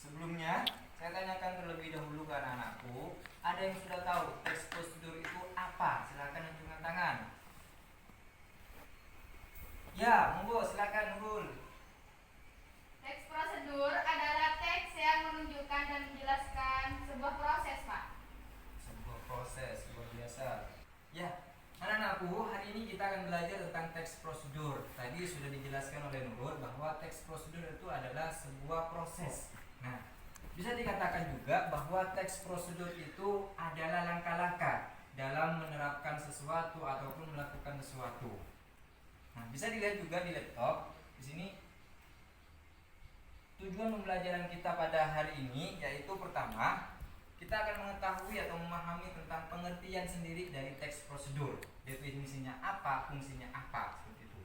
Sebelumnya, saya tanyakan terlebih dahulu ke anak-anakku, ada yang sudah tahu teks prosedur itu apa? Silakan acungkan tangan. Ya, monggo silakan Nurul. Teks prosedur adalah teks yang menunjukkan dan menjelaskan sebuah proses, Pak. Sebuah proses luar biasa. Ya, anak-anakku, hari ini kita akan belajar tentang teks prosedur. Tadi sudah dijelaskan oleh Nurul bahwa teks prosedur itu adalah sebuah proses. Nah, bisa dikatakan juga bahwa teks prosedur itu adalah langkah-langkah dalam menerapkan sesuatu ataupun melakukan sesuatu. Nah, bisa dilihat juga di laptop. Di sini tujuan pembelajaran kita pada hari ini yaitu pertama, kita akan mengetahui atau memahami tentang pengertian sendiri dari teks prosedur. Definisinya apa, fungsinya apa, seperti itu.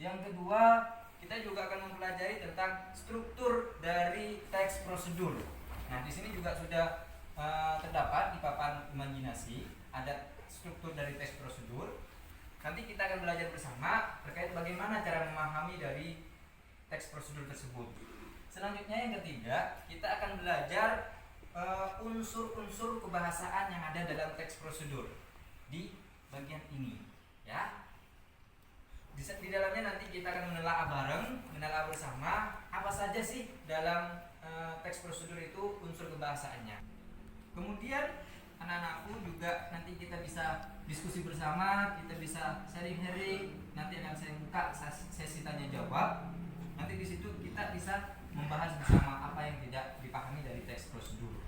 Yang kedua, kita juga akan mempelajari tentang struktur dari teks prosedur. Nah, di sini juga sudah terdapat di papan imajinasi ada struktur dari teks prosedur. Nanti kita akan belajar bersama terkait bagaimana cara memahami dari teks prosedur tersebut. Selanjutnya yang ketiga, kita akan belajar unsur-unsur kebahasaan yang ada dalam teks prosedur di bagian ini, ya. Di dalamnya nanti kita akan menelaah bersama apa saja sih dalam teks prosedur itu unsur kebahasaannya. Kemudian anak-anakku juga nanti kita bisa diskusi bersama, kita bisa sharing-sharing. Nanti akan saya buka sesi tanya jawab. Nanti di situ kita bisa membahas bersama apa yang tidak dipahami dari teks prosedur.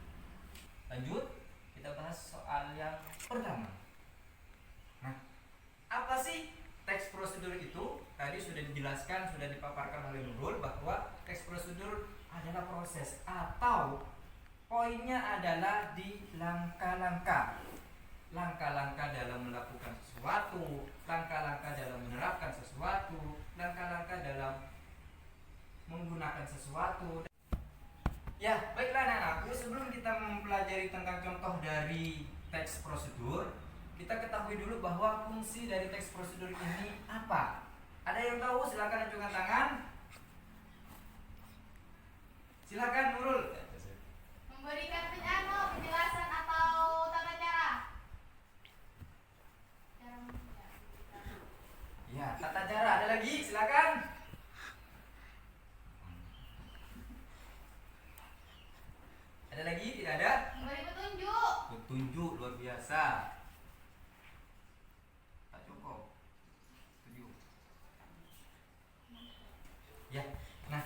Lanjut, kita bahas soal yang pertama. Nah, apa sih teks prosedur itu? Tadi sudah dijelaskan, sudah dipaparkan oleh Nurul bahwa teks prosedur adalah proses atau poinnya adalah di langkah-langkah. Langkah-langkah dalam melakukan sesuatu, langkah-langkah dalam menerapkan sesuatu, langkah-langkah dalam menggunakan sesuatu. Ya, baiklah anak-anakku, sebelum kita mempelajari tentang contoh dari teks prosedur, kita ketahui dulu bahwa fungsi dari teks prosedur ini apa. Ada yang tahu? Silakan acungkan tangan. Silakan Nurul. Memberikan penjelasan atau tata cara. Ya, tata cara. Ada lagi? Silakan. Ada lagi? Tidak ada? Memberi petunjuk. Petunjuk luar biasa. Tak cukup. Petunjuk. Ya. Nah,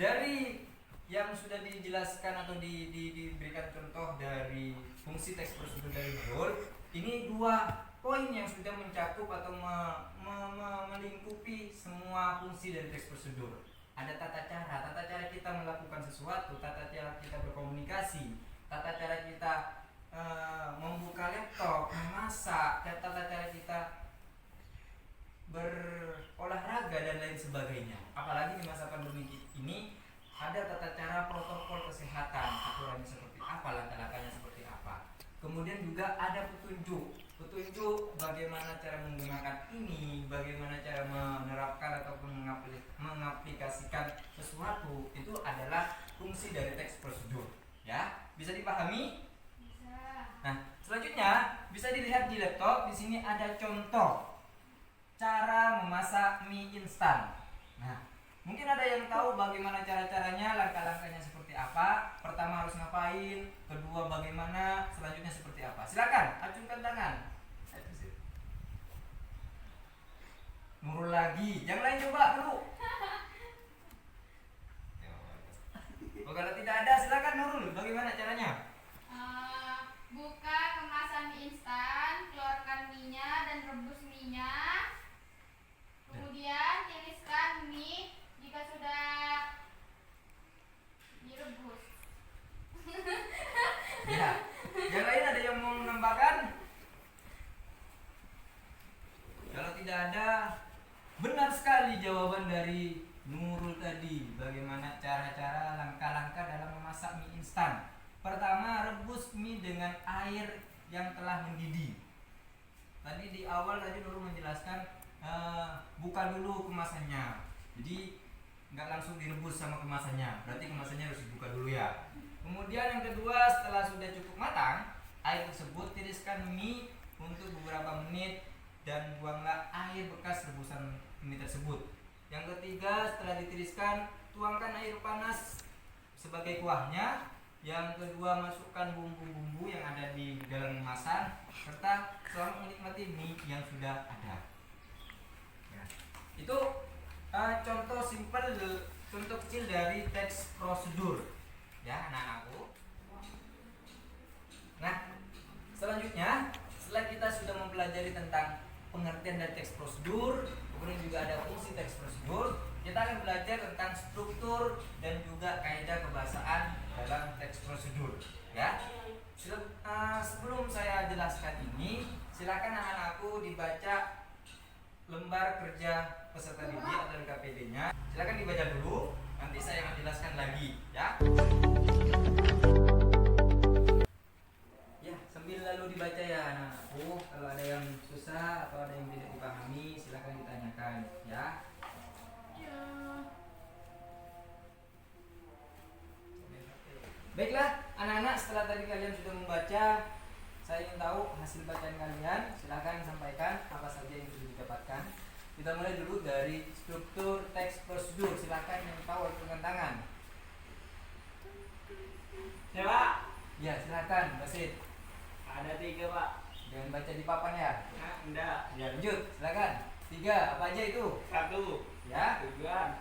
dari yang sudah dijelaskan atau diberikan contoh dari fungsi teks prosedur dari Nurul, ini dua poin yang sudah mencakup atau melingkupi semua fungsi dari teks prosedur. Ada tata cara kita melakukan sesuatu, tata cara kita berkomunikasi, tata cara kita membuka laptop, memasak, tata cara kita berolahraga dan lain sebagainya. Apalagi di masa pandemi ini ada tata cara protokol kesehatan, aturannya seperti apa, langkah-langkahnya seperti apa. Kemudian juga ada petunjuk bagaimana cara menggunakan ini, bagaimana cara menerapkan ataupun mengaplikasikan sesuatu. Itu adalah fungsi dari teks prosedur. Ya, bisa dipahami? Bisa. Nah, selanjutnya bisa dilihat di laptop. Di sini ada contoh cara memasak mie instan. Nah, mungkin ada yang tahu bagaimana cara-caranya, langkah-langkahnya seperti apa. Pertama harus ngapain, kedua bagaimana, selanjutnya seperti apa. Silakan, acungkan tangan. Nurul lagi, yang lain coba dulu. Oh, kalau tidak ada, silakan Nurul. Bagaimana caranya? Buka kemasan mie instan, keluarkan mie-nya dan rebus mie-nya. Kemudian tiriskan mie jika sudah direbus. Ya. Yang lain ada yang mau menambahkan? Kalau tidak ada, benar sekali jawaban dari Nurul tadi. Bagaimana cara-cara langkah-langkah dalam memasak mie instan. Pertama, rebus mie dengan air yang telah mendidih. Tadi di awal Nurul menjelaskan buka dulu kemasannya. Jadi nggak langsung direbus sama kemasannya. Berarti kemasannya harus dibuka dulu ya. Kemudian yang kedua, setelah sudah cukup matang, air tersebut tiriskan mie untuk beberapa menit dan buanglah air bekas rebusan mie tersebut. Yang ketiga, setelah ditiriskan, tuangkan air panas sebagai kuahnya. Yang kedua, masukkan bumbu-bumbu yang ada di dalam kemasan serta selamat menikmati mie yang sudah ada. Ya. Itu contoh simpel, contoh kecil dari teks prosedur, ya anak-anakku. Nah, selanjutnya setelah kita sudah mempelajari tentang pengertian dari teks prosedur, kemudian juga ada fungsi teks prosedur, kita akan belajar tentang struktur dan juga kaidah kebahasaan dalam teks prosedur, ya. Sebelum saya jelaskan ini, silakan anak-anakku dibaca lembar kerja peserta didik atau LKPD-nya. Silakan dibaca dulu, nanti saya akan jelaskan lagi, ya. Ya, sambil lalu dibaca ya anak-anakku. Kalau ada yang susah atau ada yang tidak dipahami, silakan ditanyakan, ya. Baiklah, anak-anak, setelah tadi kalian sudah membaca, saya ingin tahu hasil bacaan kalian. Silakan sampaikan apa saja yang sudah didapatkan. Kita mulai dulu dari struktur teks prosedur. Silakan yang tahu dengan tangan. Ya Pak, Ya, silakan, Basit. ada 3 Pak. Jangan baca di papan ya. Nah, enggak. Ya, lanjut. Silakan. 3, apa aja itu? 1. Ya. Tujuan.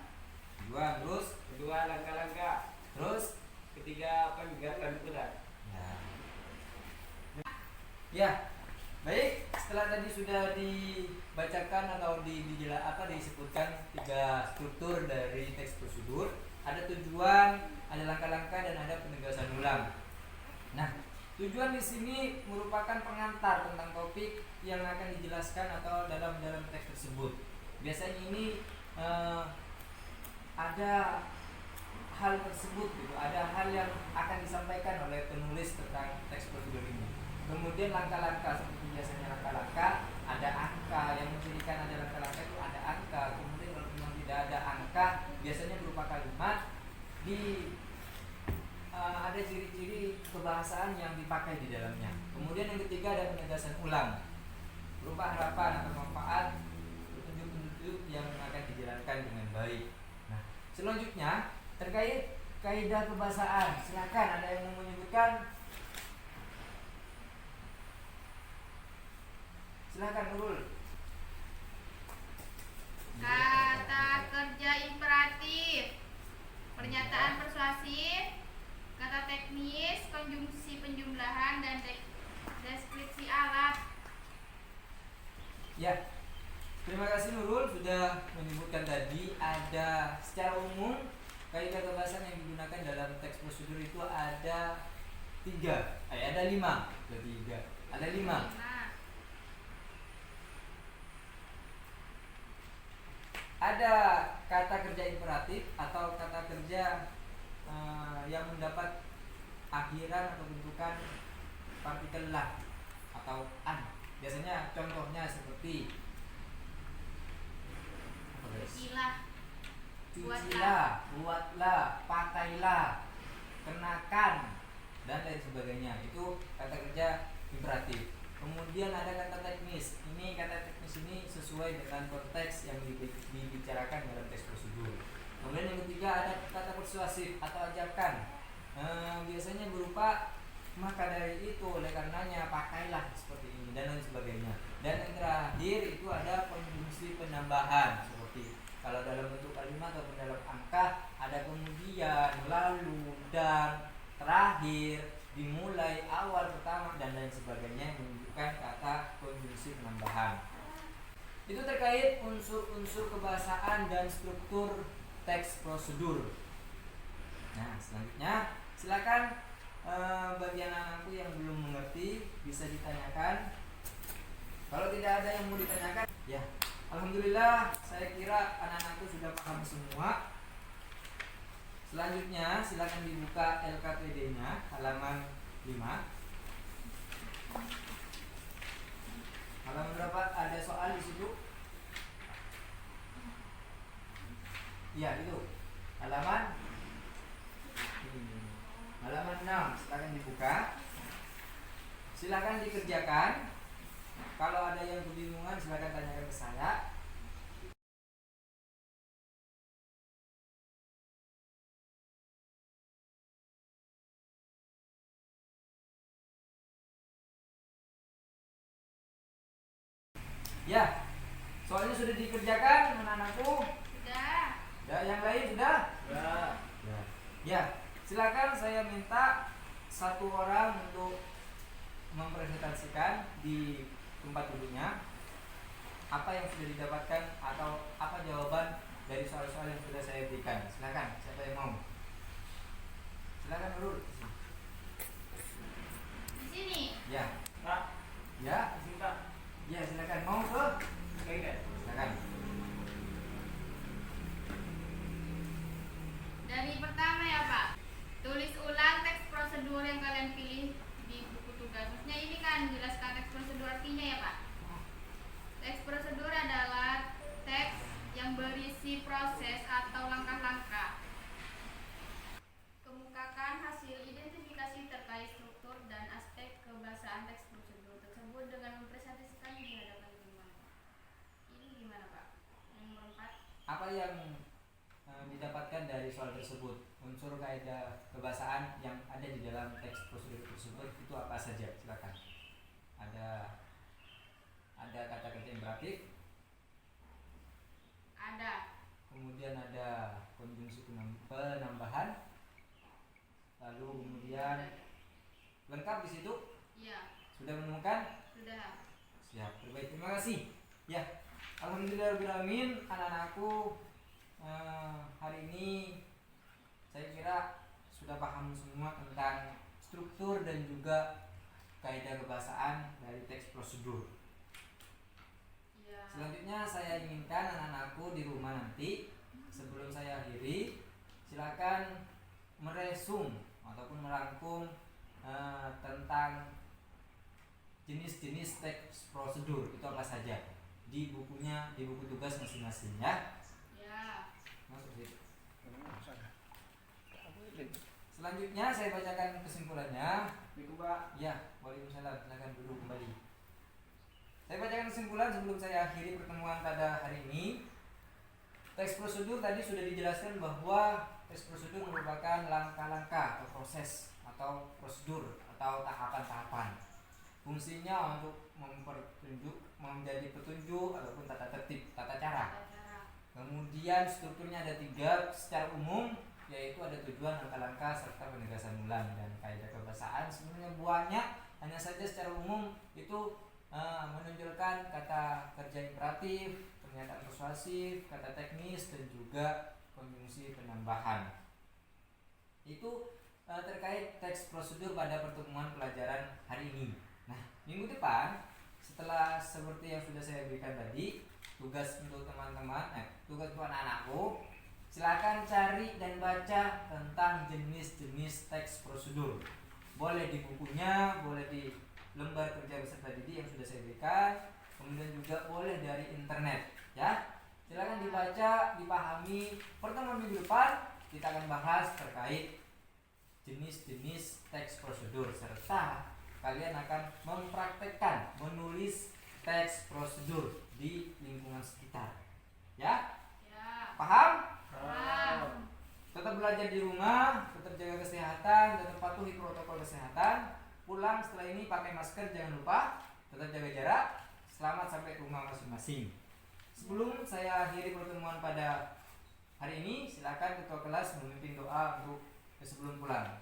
2, terus. 2. Langkah-langkah. Terus. 3. Penggatan ukuran. Ya. Ya. Baik, setelah tadi sudah dibacakan atau disebutkan 3 struktur dari teks prosedur, ada tujuan, ada langkah-langkah, dan ada penegasan ulang. Nah, tujuan di sini merupakan pengantar tentang topik yang akan dijelaskan atau dalam teks tersebut. Biasanya ini ada hal tersebut, gitu, ada hal yang akan disampaikan oleh penulis tentang teks prosedur ini. Kemudian langkah-langkah, seperti biasanya langkah-langkah, ada angka yang mencirikan ada langkah-langkah itu ada angka. Kemudian kalau memang tidak ada angka, biasanya berupa kalimat ada ciri-ciri kebahasaan yang dipakai di dalamnya. Kemudian yang ketiga ada penegasan ulang, berupa harapan atau manfaat, petunjuk-petunjuk yang akan dijalankan dengan baik. Nah, selanjutnya terkait kaidah kebahasaan, silakan ada yang mau menyebutkan. Silakan Nurul. Kata kerja imperatif, pernyataan persuasif, kata teknis, konjungsi penjumlahan, dan deskripsi alat. Ya, terima kasih Nurul sudah menyebutkan tadi. Ada secara umum kaidah kebahasaan yang digunakan dalam teks prosedur itu ada 3, ada 5, ada 5. Ada kata kerja imperatif atau kata kerja yang mendapat akhiran atau bentukan partikel lah atau an. Biasanya contohnya seperti apa guys? Cucilah, buatlah, pakailah, kenakan, dan lain sebagainya. Itu kata kerja imperatif. Kemudian ada kata teknis. Ini kata teknis ini sesuai dengan konteks yang dibicarakan dalam teks prosedur. Kemudian yang ketiga ada kata persuasif atau ajakan. Biasanya berupa maka dari itu, oleh karenanya, pakailah seperti ini, dan lain sebagainya. Dan yang terakhir itu ada konjungsi penambahan, seperti kalau dalam bentuk kalimat atau dalam angka ada kemudian, lalu, dan, terakhir, dimulai, awal, pertama, dan lain sebagainya yang menunjukkan kata konjungsi penambahan. Itu terkait unsur-unsur kebahasaan dan struktur teks prosedur. Nah, selanjutnya silakan bagi anak-anakku yang belum mengerti bisa ditanyakan. Kalau tidak ada yang mau ditanyakan, ya alhamdulillah, saya kira anak-anakku sudah paham semua. Selanjutnya silakan dibuka LKPD-nya halaman 5. Halaman berapa? Ada soal di situ? Ya, itu. Halaman 5. Silakan dikerjakan. Kalau ada yang kebingungan silakan tanyakan ke saya. Ya, soalnya sudah dikerjakan anak-anakku. Sudah. Ya, yang lain sudah? Ya. Ya, silakan saya minta satu orang untuk mempresentasikan di tempat duduknya apa yang sudah didapatkan atau apa jawaban dari soal-soal yang sudah saya berikan. Silakan, siapa yang mau? Silakan Nurul. Di sini. Ya, Pak, ya, sini Pak. ya silakan mau ke? Kayaknya. Silakan. Dari pertama ya Pak. Tulis ulang teks prosedur yang kalian pilih di buku tugas. Maksudnya ini kan jelaskan teks prosedur artinya ya Pak. Teks prosedur adalah teks yang berisi proses atau langkah-langkah. Kemukakan hasil identifikasi terkait struktur dan aspek kebahasaan teks prosedur tersebut dengan mempresentasikan di hadapan lingkungan. Ini gimana Pak? Yang nomor 4. Apa yang didapatkan dari soal tersebut? Unsur kaidah kebahasaan yang ada di dalam teks prosedur tersebut itu apa saja? Silakan. Ada kata kerja imperatif, Ada. kemudian ada konjungsi penambahan, lalu kemudian lengkap di situ. Iya, Sudah menemukan? sudah. Siap, terbaik, terima kasih. Ya, alhamdulillahirobbilalamin, anak-anakku hari ini saya kira sudah paham semua tentang struktur dan juga kaidah kebahasaan dari teks prosedur. Iya. Selanjutnya saya inginkan anak-anakku di rumah nanti sebelum saya akhiri silakan meresum ataupun merangkum tentang jenis-jenis teks prosedur itu apa saja di bukunya, di buku tugas masing-masing ya. Ya. Masuk sih. Selanjutnya saya bacakan kesimpulannya. Assalamualaikum Pak. Ya, waalaikumsalam. Silakan duduk kembali. Saya bacakan kesimpulan sebelum saya akhiri pertemuan pada hari ini. Teks prosedur tadi sudah dijelaskan bahwa teks prosedur merupakan langkah-langkah atau proses atau prosedur atau tahapan-tahapan. Fungsinya untuk menjadi petunjuk ataupun tata tertib, tata cara. Kemudian strukturnya ada 3 secara umum, yaitu ada tujuan, langkah-langkah, serta penegasan ulang. Dan kaidah kebahasaan sebenarnya banyak, hanya saja secara umum itu menunjukkan kata kerja imperatif, pernyataan persuasif, kata teknis, dan juga konjungsi penambahan. Itu terkait teks prosedur pada pertemuan pelajaran hari ini. Nah, minggu depan setelah seperti yang sudah saya berikan tadi, tugas untuk teman-teman, tugas untuk anak-anakku, silakan cari dan baca tentang jenis-jenis teks prosedur. Boleh di bukunya, boleh di lembar kerja beserta didik yang sudah saya berikan, kemudian juga boleh dari internet, ya. Silakan dibaca, dipahami. Pertemuan minggu depan kita akan bahas terkait jenis-jenis teks prosedur serta kalian akan mempraktekkan menulis teks prosedur di lingkungan sekitar. Ya? Ya. Paham? Paham. Tetap belajar di rumah, tetap jaga kesehatan, tetap patuhi protokol kesehatan. Pulang setelah ini pakai masker, jangan lupa. Tetap jaga jarak. Selamat sampai ke rumah masing-masing. Sebelum saya akhiri pertemuan pada hari ini, silakan ketua kelas memimpin doa untuk sebelum pulang.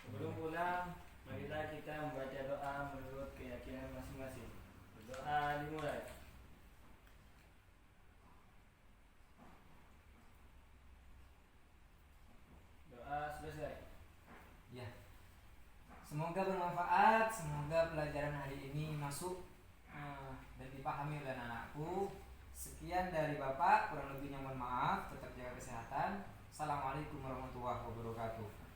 Sebelum pulang, marilah kita membaca doa menurut keyakinan masing-masing. Berdoa dimulai. Doa selesai. Ya. Semoga bermanfaat, semoga pelajaran hari ini masuk dan dipahami oleh anak-anakku. Sekian dari Bapak, kurang lebihnya mohon maaf, tetap jaga kesehatan. Assalamualaikum warahmatullahi wabarakatuh.